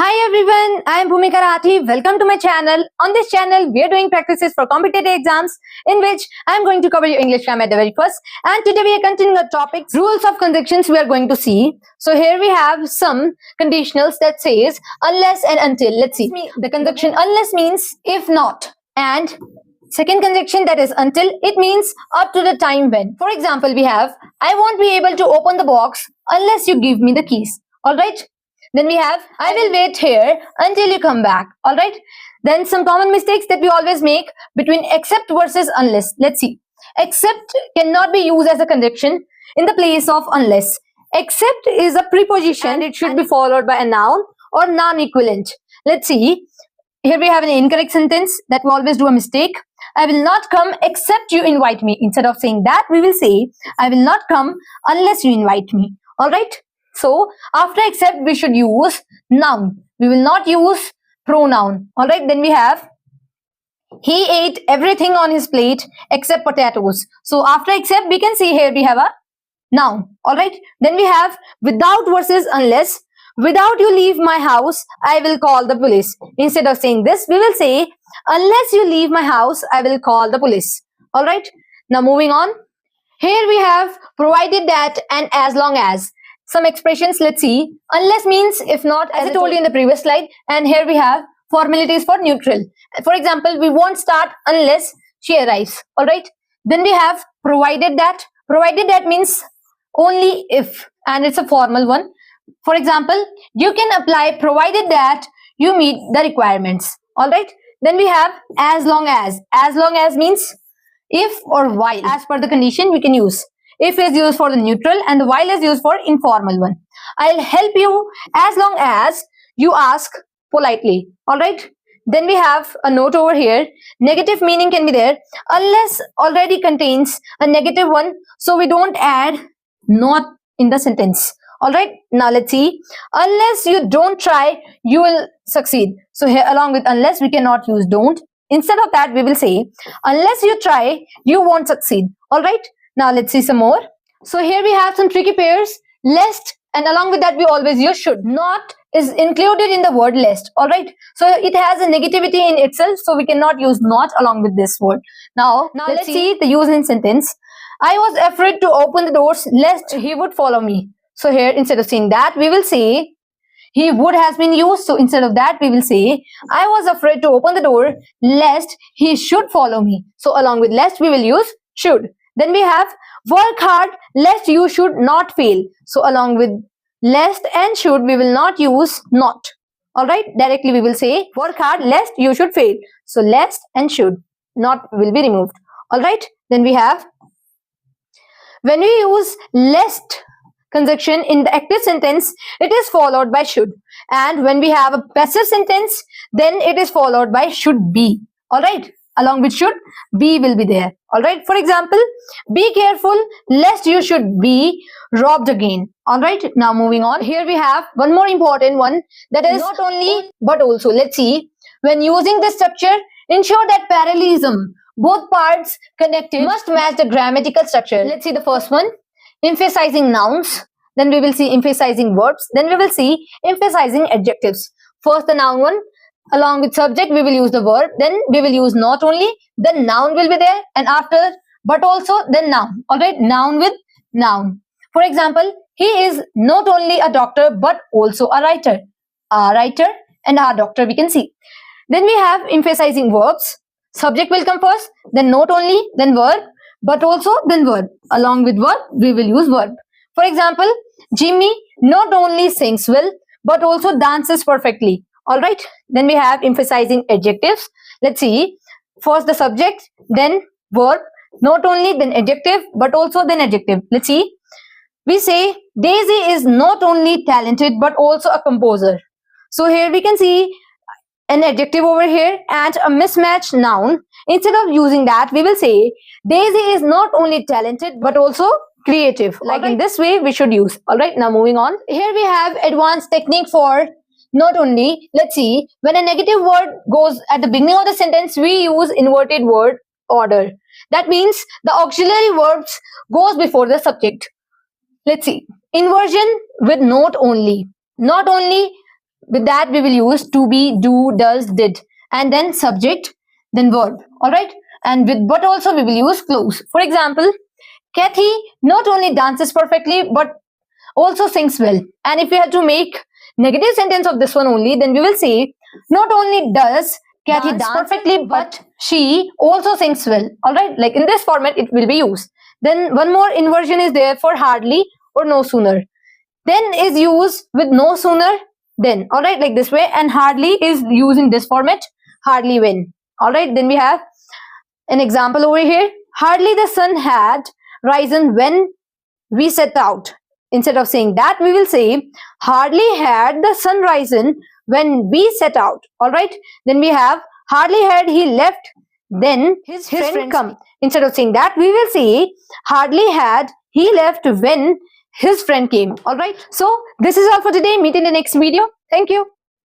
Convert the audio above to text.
Hi everyone, I am Bhumika Rathi. Welcome to my channel. On this channel, we are doing practices for competitive exams in which I am going to cover your English grammar at the very first. And today we are continuing the topics, rules of conjunctions we are going to see. So here we have some conditionals that says unless and until. Let's see. The conjunction unless means if not. And second conjunction that is until, it means up to the time when. For example, we have I won't be able to open the box unless you give me the keys. Alright? Then we have, I will wait here until you come back. Alright. Then some common mistakes that we always make between except versus unless. Let's see. Except cannot be used as a conjunction in the place of unless. Except is a preposition and it should be followed by a noun or noun equivalent. Let's see. Here we have an incorrect sentence that we always do a mistake. I will not come except you invite me. Instead of saying that, we will say, I will not come unless you invite me. Alright. So, after except, we should use noun. We will not use pronoun. Alright, then we have, he ate everything on his plate except potatoes. So, after except, we can see here we have a noun. Alright, then we have without versus unless. Without you leave my house, I will call the police. Instead of saying this, we will say, unless you leave my house, I will call the police. Alright, now moving on. Here we have provided that and as long as. Some expressions, let's see. Unless means if not, as I told you in the previous slide. And here we have formalities for neutral. For example, we won't start unless she arrives. Alright. Then we have provided that. Provided that means only if. And it's a formal one. For example, you can apply provided that you meet the requirements. Alright. Then we have as long as. As long as means if or while. As per the condition we can use. If is used for the neutral and the while is used for informal one. I'll help you as long as you ask politely. Alright. Then we have a note over here. Negative meaning can be there. Unless already contains a negative one. So we don't add not in the sentence. Alright. Now let's see. Unless you don't try, you will succeed. So here along with unless we cannot use don't. Instead of that we will say unless you try, you won't succeed. Alright. Now let's see some more. So here we have some tricky pairs. Lest, and along with that we always use should. Not is included in the word lest. Alright. So it has a negativity in itself. So we cannot use not along with this word. Now let's see the use in sentence. I was afraid to open the doors lest he would follow me. So here instead of saying that we will say he would has been used. So instead of that we will say I was afraid to open the door lest he should follow me. So along with lest we will use should. Then we have work hard lest you should not fail. So along with lest and should we will not use not. Alright, directly we will say work hard lest you should fail. So lest and should, not will be removed. Alright, then we have when we use lest conjunction in the active sentence, it is followed by should. And when we have a passive sentence, then it is followed by should be. Alright. Along with should, be will be there. Alright. For example, be careful lest you should be robbed again. Alright. Now moving on. Here we have one more important one, that is not only but also. Let's see. When using this structure, ensure that parallelism, both parts connected, must match the grammatical structure. Let's see the first one. Emphasizing nouns. Then we will see emphasizing verbs. Then we will see emphasizing adjectives. First the noun one. Along with subject, we will use the verb. Then we will use not only, then noun will be there. And after, but also, then noun. Alright, noun with noun. For example, he is not only a doctor, but also a writer. A writer and a doctor we can see. Then we have emphasizing verbs. Subject will come first, then not only, then verb, but also, then verb. Along with verb, we will use verb. For example, Jimmy not only sings well, but also dances perfectly. Alright, then we have emphasizing adjectives. Let's see. First the subject, then verb, not only, then adjective, but also then adjective. Let's see. We say Daisy is not only talented, but also a composer. So here we can see an adjective over here and a mismatched noun. Instead of using that, we will say Daisy is not only talented, but also creative. Like in this way, we should use. Alright, now moving on. Here we have advanced technique for not only. Let's see, when a negative word goes at the beginning of the sentence, we use inverted word order. That means the auxiliary verbs goes before the subject. Let's see, inversion with not only. Not only with that we will use to be, do, does, did, and then subject, then verb. All right. And with but also we will use clause. For example, Kathy not only dances perfectly but also sings well. And if we have to make negative sentence of this one only, then we will say not only does Kathy dance perfectly, but she also sings well. All right. Like in this format, it will be used. Then one more inversion is there for hardly or no sooner. Then is used with no sooner then. All right. Like this way. And hardly is used in this format. Hardly when. All right. Then we have an example over here. Hardly the sun had risen when we set out. Instead of saying that, we will say hardly had the sun risen when we set out. All right. Then we have hardly had he left then his friend come. Instead of saying that, we will say hardly had he left when his friend came. All right. So this is all for today. Meet in the next video. Thank you.